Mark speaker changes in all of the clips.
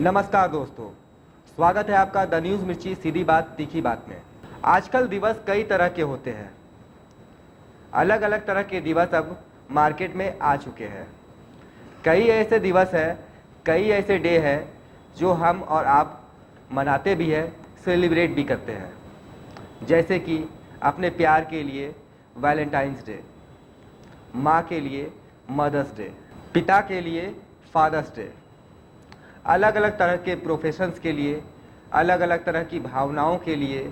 Speaker 1: नमस्कार दोस्तों, स्वागत है आपका द न्यूज़ मिर्ची सीधी बात तीखी बात में। आजकल दिवस कई तरह के होते हैं। अलग अलग तरह के दिवस अब मार्केट में आ चुके हैं। कई ऐसे दिवस हैं, कई ऐसे डे हैं जो हम और आप मनाते भी हैं, सेलिब्रेट भी करते हैं। जैसे कि अपने प्यार के लिए वैलेंटाइंस डे, माँ के लिए मदर्स डे, पिता के लिए फादर्स डे। अलग अलग तरह के प्रोफेशंस के लिए, अलग अलग तरह की भावनाओं के लिए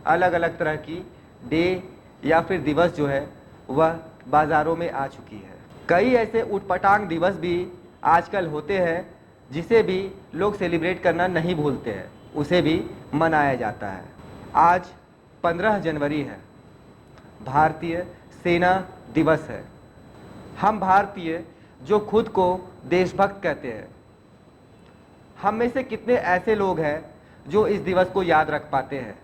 Speaker 1: अलग अलग तरह की डे या फिर दिवस जो है वह बाज़ारों में आ चुकी है। कई ऐसे उटपटांग दिवस भी आजकल होते हैं जिसे भी लोग सेलिब्रेट करना नहीं भूलते हैं, उसे भी मनाया जाता है। आज 15 जनवरी है, भारतीय सेना दिवस है। हम भारतीय जो खुद को देशभक्त कहते हैं, हम में से कितने ऐसे लोग हैं जो इस दिवस को याद रख पाते हैं?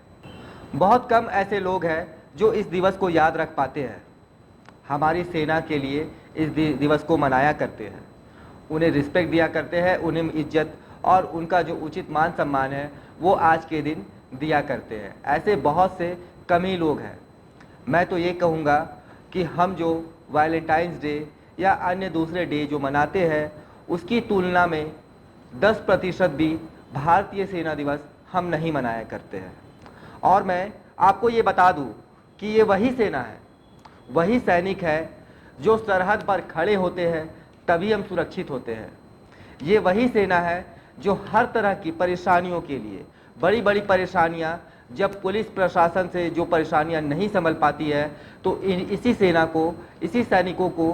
Speaker 1: बहुत कम ऐसे लोग हैं जो इस दिवस को याद रख पाते हैं। हमारी सेना के लिए इस दिवस को मनाया करते हैं, उन्हें रिस्पेक्ट दिया करते हैं, उन्हें इज्जत और उनका जो उचित मान सम्मान है वो आज के दिन दिया करते हैं। ऐसे बहुत से कम ही लोग हैं। मैं तो ये कहूँगा कि हम जो वैलेंटाइंस डे या अन्य दूसरे डे जो मनाते हैं उसकी तुलना में 10% भी भारतीय सेना दिवस हम नहीं मनाया करते हैं। और मैं आपको ये बता दूं कि ये वही सेना है, वही सैनिक है जो सरहद पर खड़े होते हैं तभी हम सुरक्षित होते हैं। ये वही सेना है जो हर तरह की परेशानियों के लिए, बड़ी बड़ी परेशानियां, जब पुलिस प्रशासन से जो परेशानियां नहीं संभल पाती है तो इसी सेना को, इसी सैनिकों को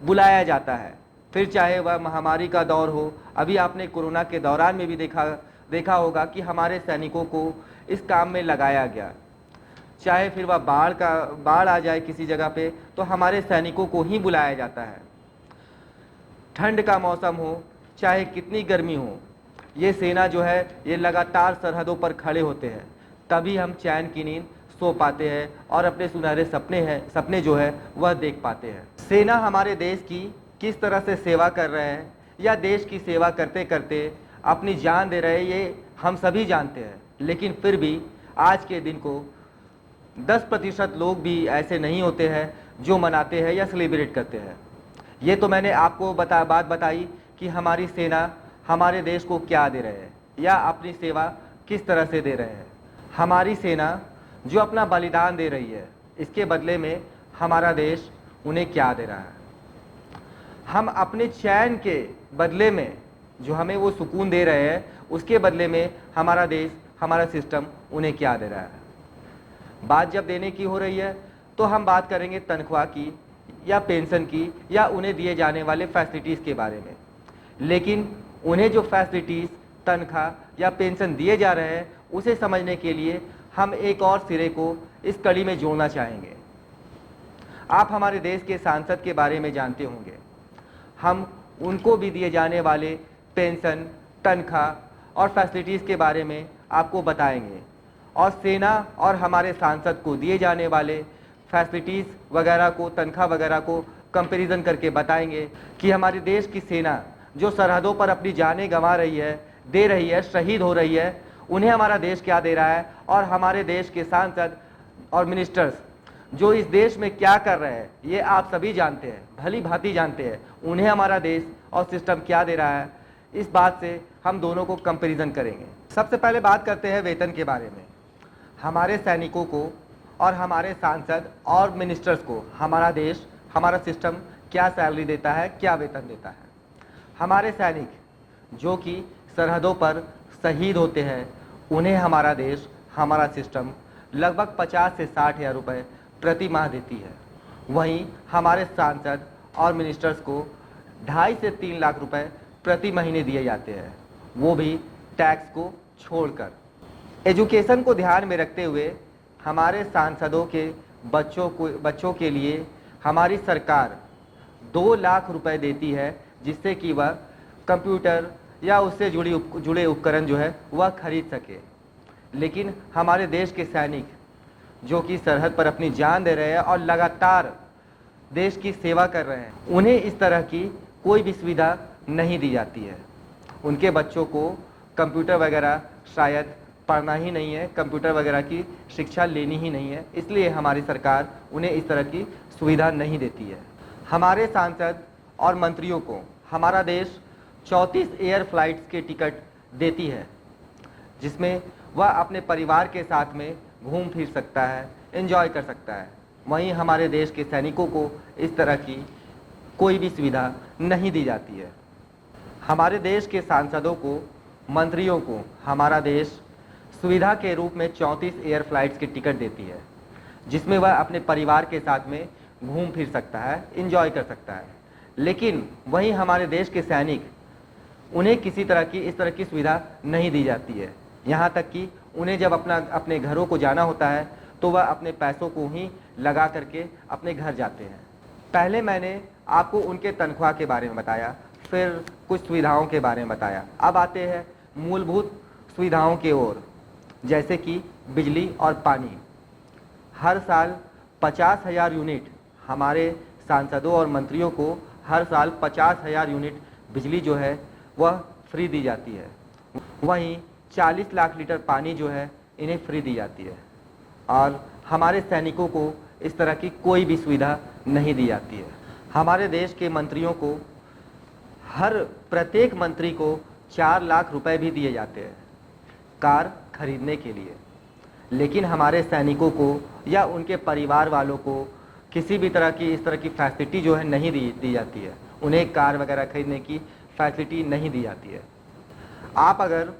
Speaker 1: बुलाया जाता है। फिर चाहे वह महामारी का दौर हो, अभी आपने कोरोना के दौरान में भी देखा होगा कि हमारे सैनिकों को इस काम में लगाया गया। चाहे फिर वह बाढ़ आ जाए किसी जगह पे तो हमारे सैनिकों को ही बुलाया जाता है। ठंड का मौसम हो, चाहे कितनी गर्मी हो, ये सेना जो है ये लगातार सरहदों पर खड़े होते हैं, तभी हम चैन की नींद सो पाते हैं और अपने सुनहरे सपने जो है वह देख पाते हैं। सेना हमारे देश की किस तरह से सेवा कर रहे हैं या देश की सेवा करते करते अपनी जान दे रहे हैं, ये हम सभी जानते हैं। लेकिन फिर भी आज के दिन को 10% लोग भी ऐसे नहीं होते हैं जो मनाते हैं या सेलिब्रेट करते हैं। ये तो मैंने आपको बात बताई कि हमारी सेना हमारे देश को क्या दे रहे हैं या अपनी सेवा किस तरह से दे रहे हैं। हमारी सेना जो अपना बलिदान दे रही है, इसके बदले में हमारा देश उन्हें क्या दे रहा है? हम अपने चैन के बदले में जो हमें वो सुकून दे रहे हैं, उसके बदले में हमारा देश, हमारा सिस्टम उन्हें क्या दे रहा है? बात जब देने की हो रही है तो हम बात करेंगे तनख्वाह की या पेंशन की या उन्हें दिए जाने वाले फैसिलिटीज़ के बारे में। लेकिन उन्हें जो फैसिलिटीज़, तनख्वाह या पेंशन दिए जा रहे हैं उसे समझने के लिए हम एक और सिरे को इस कड़ी में जोड़ना चाहेंगे। आप हमारे देश के सांसद के बारे में जानते होंगे। हम उनको भी दिए जाने वाले पेंशन, तनख्वाह और फैसिलिटीज़ के बारे में आपको बताएंगे और सेना और हमारे सांसद को दिए जाने वाले फैसिलिटीज़ वगैरह को, तनख्वाह वगैरह को कंपैरिजन करके बताएंगे कि हमारे देश की सेना जो सरहदों पर अपनी जानें गंवा रही है, दे रही है, शहीद हो रही है, उन्हें हमारा देश क्या दे रहा है और हमारे देश के सांसद और मिनिस्टर्स जो इस देश में क्या कर रहे हैं ये आप सभी जानते हैं, भली भांति जानते हैं। उन्हें हमारा देश और सिस्टम क्या दे रहा है, इस बात से हम दोनों को कंपैरिजन करेंगे। सबसे पहले बात करते हैं वेतन के बारे में। हमारे सैनिकों को और हमारे सांसद और मिनिस्टर्स को हमारा देश, हमारा सिस्टम क्या सैलरी देता है, क्या वेतन देता है? हमारे सैनिक जो कि सरहदों पर शहीद होते हैं उन्हें हमारा देश, हमारा सिस्टम लगभग 50 से 60 हज़ार रुपये प्रति माह देती है। वहीं हमारे सांसद और मिनिस्टर्स को 2.5 से 3 लाख रुपए प्रति महीने दिए जाते हैं, वो भी टैक्स को छोड़कर। एजुकेशन को ध्यान में रखते हुए हमारे सांसदों के बच्चों के लिए हमारी सरकार 2 लाख रुपए देती है, जिससे कि वह कंप्यूटर या उससे जुड़े उपकरण जो है वह खरीद सके। लेकिन हमारे देश के सैनिक जो कि सरहद पर अपनी जान दे रहे हैं और लगातार देश की सेवा कर रहे हैं, उन्हें इस तरह की कोई भी सुविधा नहीं दी जाती है। उनके बच्चों को कंप्यूटर वगैरह शायद पढ़ना ही नहीं है, कंप्यूटर वगैरह की शिक्षा लेनी ही नहीं है, इसलिए हमारी सरकार उन्हें इस तरह की सुविधा नहीं देती है। हमारे सांसद और मंत्रियों को हमारा देश 34 एयर फ्लाइट्स के टिकट देती है, जिसमें वह अपने परिवार के साथ में घूम फिर सकता है, एंजॉय कर सकता है। वहीं हमारे देश के सैनिकों को इस तरह की कोई भी सुविधा नहीं दी जाती है। हमारे देश के सांसदों को, मंत्रियों को हमारा देश सुविधा के रूप में 34 एयर फ्लाइट्स की टिकट देती है, जिसमें वह अपने परिवार के साथ में घूम फिर सकता है, एंजॉय कर सकता है। लेकिन वहीं हमारे देश के सैनिक, उन्हें किसी तरह की इस तरह की सुविधा नहीं दी जाती है। यहाँ तक कि उन्हें जब अपने घरों को जाना होता है तो वह अपने पैसों को ही लगा करके अपने घर जाते हैं। पहले मैंने आपको उनके तनख्वाह के बारे में बताया, फिर कुछ सुविधाओं के बारे में बताया। अब आते हैं मूलभूत सुविधाओं की ओर, जैसे कि बिजली और पानी। हर साल 50,000 यूनिट हमारे सांसदों और मंत्रियों को हर साल 50,000 यूनिट बिजली जो है वह फ्री दी जाती है। वहीं 40 लाख लीटर पानी जो है इन्हें फ्री दी जाती है। और हमारे सैनिकों को इस तरह की कोई भी सुविधा नहीं दी जाती है। हमारे देश के मंत्रियों को, हर प्रत्येक मंत्री को 4 लाख रुपए भी दिए जाते हैं कार खरीदने के लिए। लेकिन हमारे सैनिकों को या उनके परिवार वालों को किसी भी तरह की इस तरह की फैसिलिटी जो है नहीं दी जाती है। उन्हें कार वगैरह खरीदने की फैसिलिटी नहीं दी जाती है। आप अगर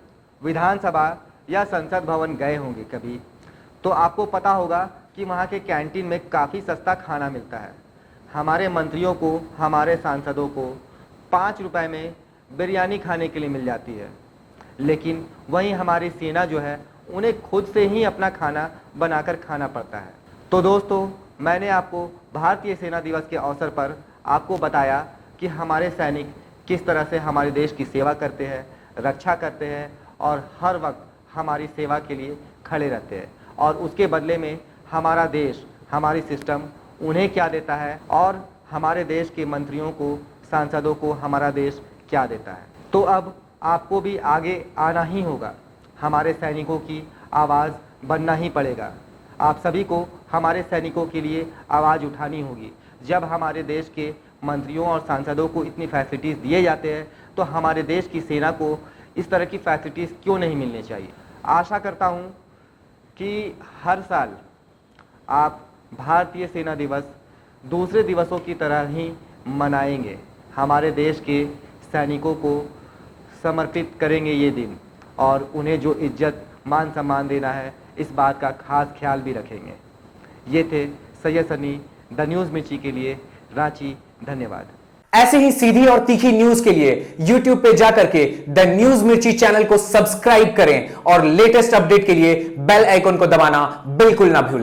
Speaker 1: विधानसभा या संसद भवन गए होंगे कभी, तो आपको पता होगा कि वहाँ के कैंटीन में काफ़ी सस्ता खाना मिलता है। हमारे मंत्रियों को, हमारे सांसदों को 5 रुपए में बिरयानी खाने के लिए मिल जाती है। लेकिन वहीं हमारी सेना जो है उन्हें खुद से ही अपना खाना बनाकर खाना पड़ता है। तो दोस्तों, मैंने आपको भारतीय सेना दिवस के अवसर पर आपको बताया कि हमारे सैनिक किस तरह से हमारे देश की सेवा करते हैं, रक्षा करते हैं और हर वक्त हमारी सेवा के लिए खड़े रहते हैं। और उसके बदले में हमारा देश, हमारी सिस्टम उन्हें क्या देता है और हमारे देश के मंत्रियों को, सांसदों को हमारा देश क्या देता है। तो अब आपको भी आगे आना ही होगा, हमारे सैनिकों की आवाज़ बनना ही पड़ेगा। आप सभी को हमारे सैनिकों के लिए आवाज़ उठानी होगी। जब हमारे देश के मंत्रियों और सांसदों को इतनी फैसिलिटीज़ दिए जाते हैं तो हमारे देश की सेना को इस तरह की फैसिलिटीज़ क्यों नहीं मिलनी चाहिए। आशा करता हूँ कि हर साल आप भारतीय सेना दिवस दूसरे दिवसों की तरह ही मनाएंगे, हमारे देश के सैनिकों को समर्पित करेंगे ये दिन और उन्हें जो इज्जत मान सम्मान देना है इस बात का खास ख्याल भी रखेंगे। ये थे सैयद सनी, द न्यूज़ मिर्ची के लिए रांची। धन्यवाद।
Speaker 2: ऐसे ही सीधी और तीखी न्यूज के लिए YouTube पे जाकर के द न्यूज मिर्ची चैनल को सब्सक्राइब करें और लेटेस्ट अपडेट के लिए बेल आइकन को दबाना बिल्कुल ना भूलें।